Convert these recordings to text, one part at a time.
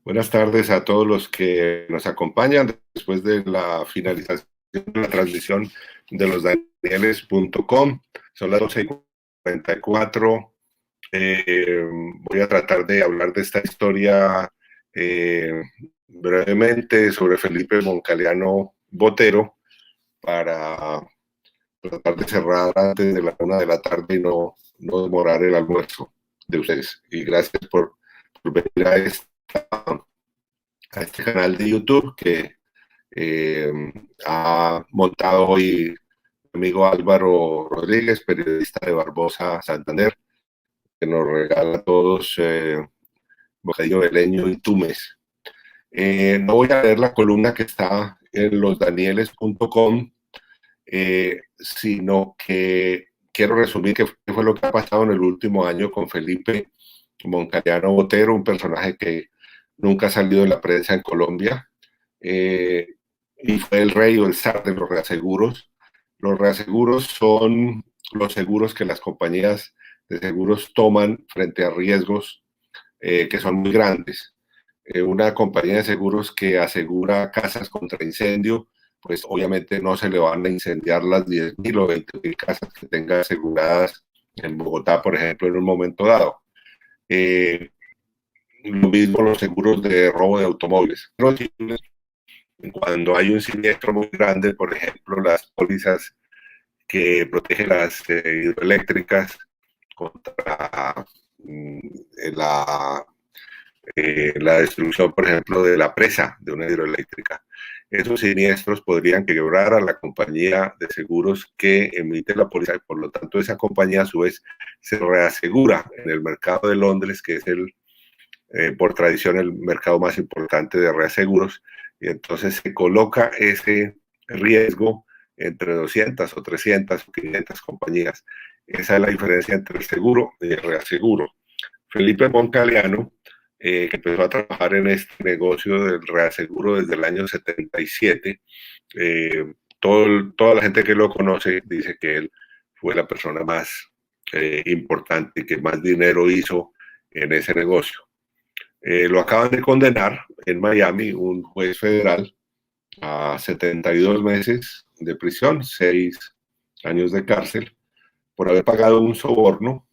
Buenas tardes a todos los que nos acompañan después de la finalización de la transmisión de losdanieles.com. Son las 12:44. Voy a tratar de hablar de esta historia eh, brevemente sobre Felipe Moncaliano Botero para tratar de cerrar antes de la 1 de la tarde y no demorar el almuerzo de ustedes. Y gracias por venir a este canal de YouTube que eh, ha montado hoy mi amigo Álvaro Rodríguez, periodista de Barbosa Santander, que nos regala a todos bocadillo de leño y tumes. No voy a leer la columna que está en losdanieles.com, sino que quiero resumir qué fue lo que ha pasado en el último año con Felipe Moncaliano Botero, un personaje que nunca ha salido de la prensa en Colombia, eh, y fue el rey o el zar de los reaseguros. Los reaseguros son los seguros que las compañías de seguros toman frente a riesgos que son muy grandes. Una compañía de seguros que asegura casas contra incendio, pues obviamente no se le van a incendiar las 10.000 o 20.000 casas que tenga aseguradas en Bogotá, por ejemplo, en un momento dado. Lo mismo los seguros de robo de automóviles. Cuando hay un siniestro muy grande, por ejemplo, las pólizas que protegen las hidroeléctricas contra la, la destrucción, por ejemplo, de la presa de una hidroeléctrica. Esos siniestros podrían quebrar a la compañía de seguros que emite la póliza y por lo tanto esa compañía a su vez se reasegura en el mercado de Londres, que es por tradición el mercado más importante de reaseguros, y entonces se coloca ese riesgo entre 200 o 300 o 500 compañías. Esa es la diferencia entre el seguro y el reaseguro. Felipe Moncaliano, que empezó a trabajar en este negocio del reaseguro desde el año 77, toda la gente que lo conoce dice que él fue la persona más importante y que más dinero hizo en ese negocio. Lo acaban de condenar en Miami, un juez federal, a 72 meses de prisión, 6 años de cárcel, por haber pagado un soborno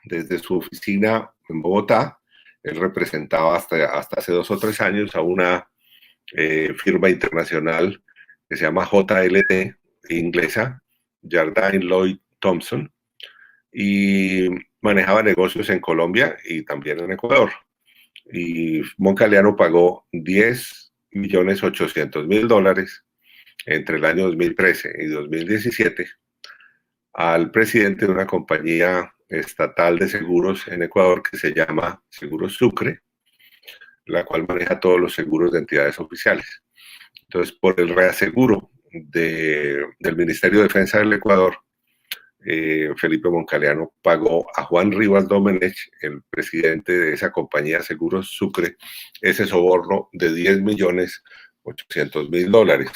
desde su oficina en Bogotá. Él representaba hasta hace 2 o 3 años a una firma internacional que se llama JLT, inglesa, Jardine Lloyd Thompson, y manejaba negocios en Colombia y también en Ecuador. Y Moncaliano pagó $10.800.000 entre el año 2013 y 2017 al presidente de una compañía estatal de seguros en Ecuador que se llama Seguros Sucre, la cual maneja todos los seguros de entidades oficiales. Entonces, por el reaseguro del Ministerio de Defensa del Ecuador, Felipe Moncaliano pagó a Juan Rivas Domenech, el presidente de esa compañía Seguros Sucre, ese soborno de $10.800.000.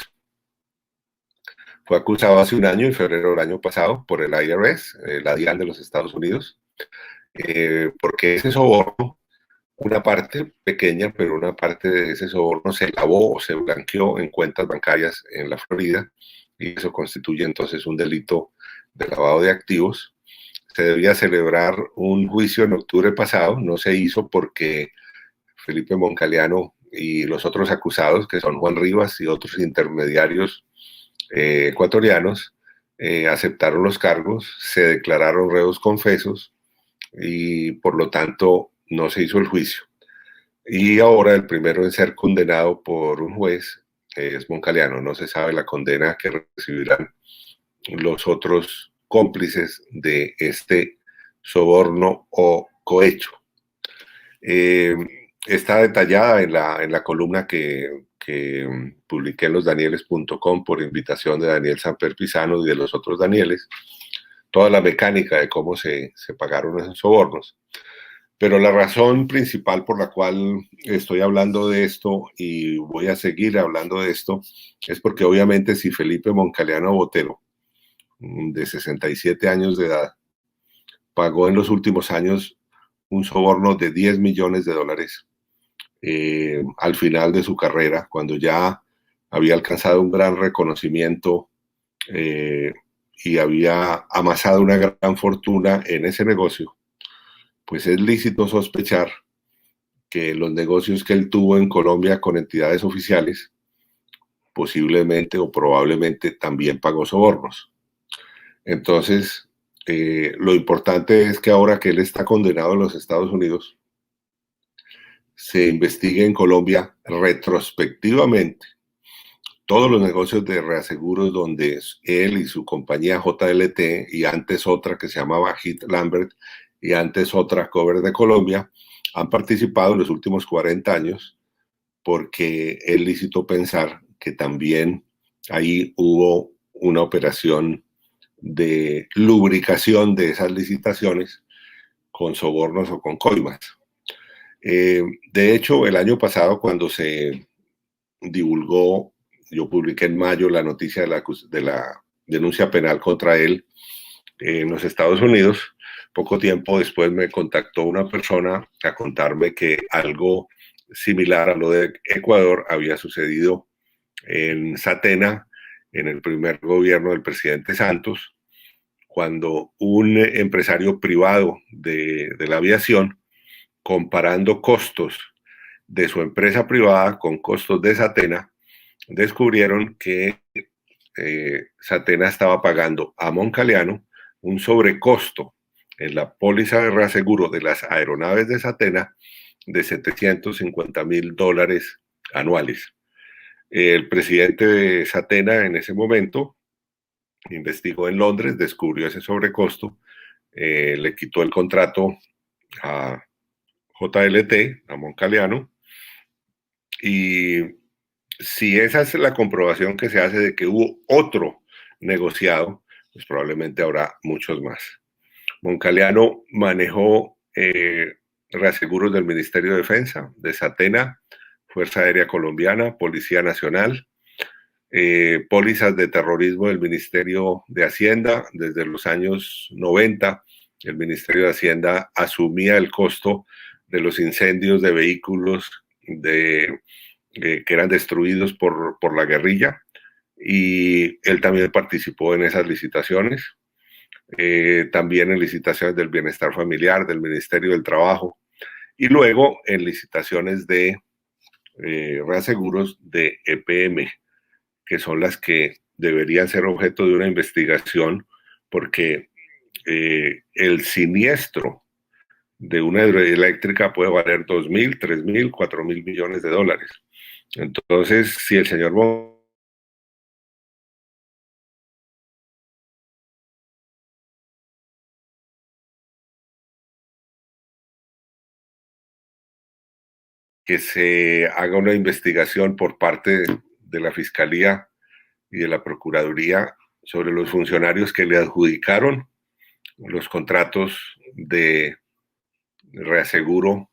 Fue acusado hace un año, en febrero del año pasado, por el IRS, la DIAN de los Estados Unidos, porque ese soborno, una parte pequeña, pero una parte de ese soborno se lavó o se blanqueó en cuentas bancarias en la Florida, y eso constituye entonces un delito de lavado de activos. Se debía celebrar un juicio en octubre pasado, no se hizo porque Felipe Moncaliano y los otros acusados, que son Juan Rivas y otros intermediarios ecuatorianos, aceptaron los cargos, se declararon reos confesos y por lo tanto no se hizo el juicio. Y ahora el primero en ser condenado por un juez es Moncaliano. No se sabe la condena que recibirán los otros cómplices de este soborno o cohecho. Está detallada en la columna que publiqué en losdanieles.com por invitación de Daniel Samper Pisano y de los otros Danieles, toda la mecánica de cómo se pagaron esos sobornos. Pero la razón principal por la cual estoy hablando de esto y voy a seguir hablando de esto es porque obviamente si Felipe Moncaliano Botero, de 67 años de edad, pagó en los últimos años un soborno de $10 millones, al final de su carrera, cuando ya había alcanzado un gran reconocimiento y había amasado una gran fortuna en ese negocio, pues es lícito sospechar que los negocios que él tuvo en Colombia con entidades oficiales, posiblemente o probablemente también pagó sobornos. Entonces, lo importante es que ahora que él está condenado en los Estados Unidos, se investigue en Colombia retrospectivamente todos los negocios de reaseguros donde él y su compañía JLT y antes otra que se llamaba Hit Lambert y antes otra Cover de Colombia han participado en los últimos 40 años, porque es lícito pensar que también ahí hubo una operación de lubricación de esas licitaciones con sobornos o con coimas. De hecho, el año pasado, cuando se divulgó, yo publiqué en mayo la noticia de la denuncia penal contra él en los Estados Unidos. Poco tiempo después me contactó una persona a contarme que algo similar a lo de Ecuador había sucedido en Satena, en el primer gobierno del presidente Santos, cuando un empresario privado de la aviación, comparando costos de su empresa privada con costos de Satena, descubrieron que Satena estaba pagando a Moncaliano un sobrecosto en la póliza de reaseguro de las aeronaves de Satena de $750,000 anuales. El presidente de Satena en ese momento investigó en Londres, descubrió ese sobrecosto, le quitó el contrato a JLT, a Moncaliano, y si esa es la comprobación que se hace de que hubo otro negociado, pues probablemente habrá muchos más. Moncaliano manejó reaseguros del Ministerio de Defensa, de Satena, Fuerza Aérea Colombiana, Policía Nacional, pólizas de terrorismo del Ministerio de Hacienda. Desde los años 90, el Ministerio de Hacienda asumía el costo de los incendios de vehículos que eran destruidos por la guerrilla, y él también participó en esas licitaciones, también en licitaciones del bienestar familiar, del Ministerio del Trabajo, y luego en licitaciones de reaseguros de EPM, que son las que deberían ser objeto de una investigación, porque el siniestro de una hidroeléctrica puede valer 2.000, 3.000, 4.000 millones de dólares. Entonces, si el señor que se haga una investigación por parte de la Fiscalía y de la Procuraduría sobre los funcionarios que le adjudicaron los contratos de reaseguro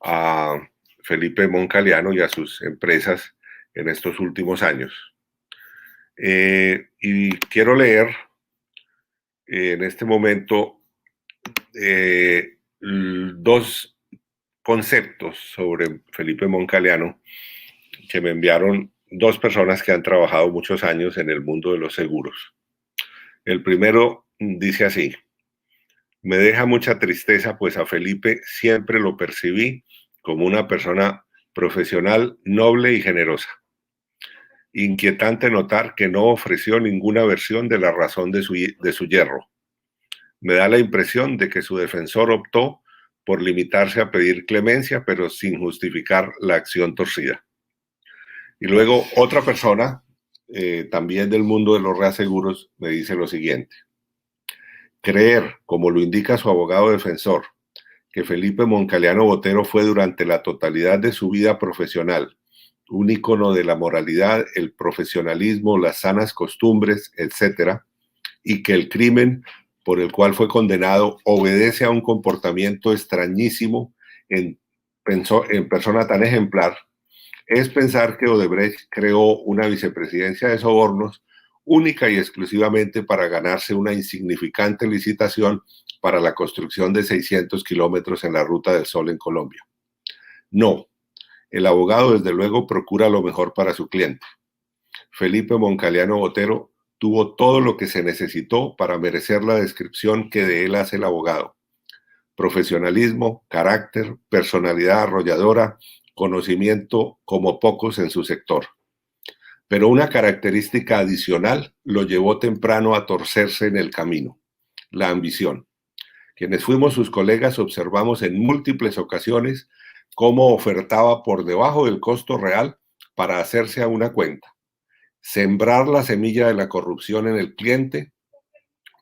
a Felipe Moncaliano y a sus empresas en estos últimos años. Y quiero leer en este momento dos conceptos sobre Felipe Moncaliano que me enviaron dos personas que han trabajado muchos años en el mundo de los seguros. El primero dice así: me deja mucha tristeza, pues a Felipe siempre lo percibí como una persona profesional, noble y generosa. Inquietante notar que no ofreció ninguna versión de la razón de su yerro. Me da la impresión de que su defensor optó por limitarse a pedir clemencia, pero sin justificar la acción torcida. Y luego otra persona, también del mundo de los reaseguros, me dice lo siguiente: creer, como lo indica su abogado defensor, que Felipe Moncaliano Botero fue durante la totalidad de su vida profesional un ícono de la moralidad, el profesionalismo, las sanas costumbres, etcétera, y que el crimen por el cual fue condenado obedece a un comportamiento extrañísimo en persona tan ejemplar, es pensar que Odebrecht creó una vicepresidencia de sobornos única y exclusivamente para ganarse una insignificante licitación para la construcción de 600 kilómetros en la Ruta del Sol en Colombia. No, El abogado, desde luego, procura lo mejor para su cliente. Felipe Moncaliano Botero tuvo todo lo que se necesitó para merecer la descripción que de él hace el abogado: profesionalismo, carácter, personalidad arrolladora, conocimiento como pocos en su sector. Pero una característica adicional lo llevó temprano a torcerse en el camino: la ambición. Quienes fuimos sus colegas observamos en múltiples ocasiones cómo ofertaba por debajo del costo real para hacerse a una cuenta, sembrar la semilla de la corrupción en el cliente,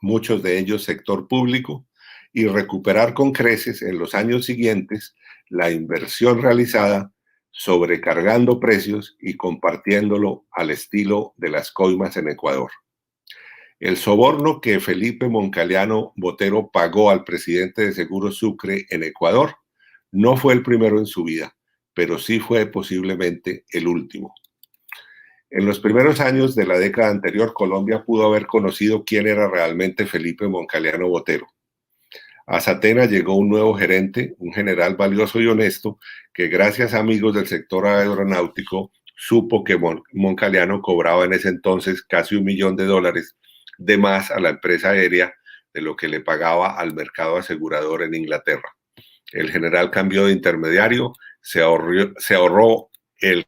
muchos de ellos sector público, y recuperar con creces en los años siguientes la inversión realizada, sobrecargando precios y compartiéndolo al estilo de las coimas en Ecuador. El soborno que Felipe Moncaliano Botero pagó al presidente de Seguros Sucre en Ecuador no fue el primero en su vida, pero sí fue posiblemente el último. En los primeros años de la década anterior, Colombia pudo haber conocido quién era realmente Felipe Moncaliano Botero. A Satena llegó un nuevo gerente, un general valioso y honesto, que gracias a amigos del sector aeronáutico supo que Moncaliano cobraba en ese entonces casi $1 millón de más a la empresa aérea de lo que le pagaba al mercado asegurador en Inglaterra. El general cambió de intermediario, se ahorró el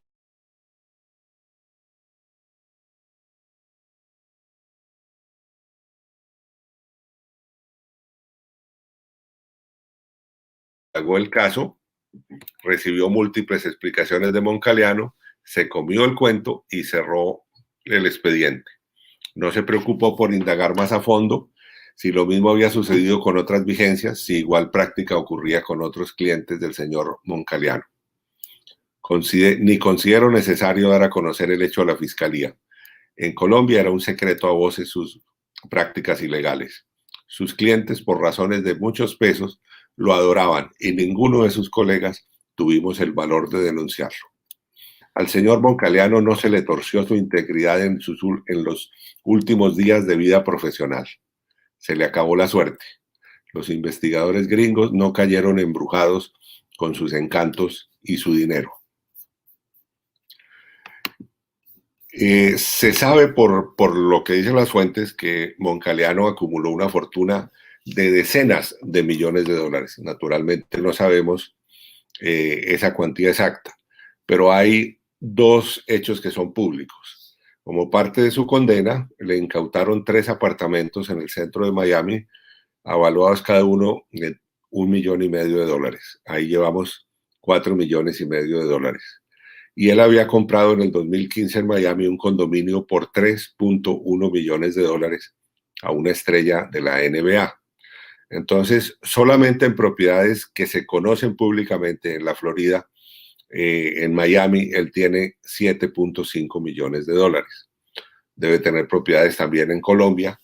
pagó el caso, recibió múltiples explicaciones de Moncaliano, se comió el cuento y cerró el expediente. No se preocupó por indagar más a fondo si lo mismo había sucedido con otras vigencias, si igual práctica ocurría con otros clientes del señor Moncaliano. Ni considero necesario dar a conocer el hecho a la Fiscalía. En Colombia era un secreto a voces sus prácticas ilegales. Sus clientes, por razones de muchos pesos, lo adoraban y ninguno de sus colegas tuvimos el valor de denunciarlo. Al señor Moncaliano no se le torció su integridad en los últimos días de vida profesional. Se le acabó la suerte. Los investigadores gringos no cayeron embrujados con sus encantos y su dinero. Se sabe por lo que dicen las fuentes que Moncaliano acumuló una fortuna de decenas de millones de dólares. Naturalmente no sabemos esa cuantía exacta, pero hay dos hechos que son públicos. Como parte de su condena, le incautaron 3 apartamentos en el centro de Miami, avaluados cada uno en $1,5 millones. Ahí llevamos $4,5 millones. Y él había comprado en el 2015 en Miami un condominio por $3.1 millones a una estrella de la NBA. Entonces, solamente en propiedades que se conocen públicamente en la Florida, en Miami, él tiene $7.5 millones. Debe tener propiedades también en Colombia.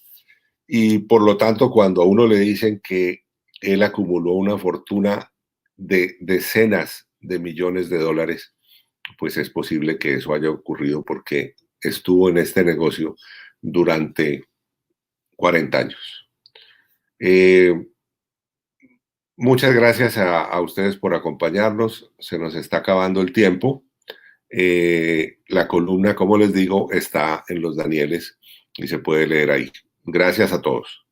Y por lo tanto, cuando a uno le dicen que él acumuló una fortuna de decenas de millones de dólares, pues es posible que eso haya ocurrido porque estuvo en este negocio durante 40 años. Muchas gracias a ustedes por acompañarnos. Se nos está acabando el tiempo. La columna, como les digo, está en Los Danieles y se puede leer ahí. Gracias a todos.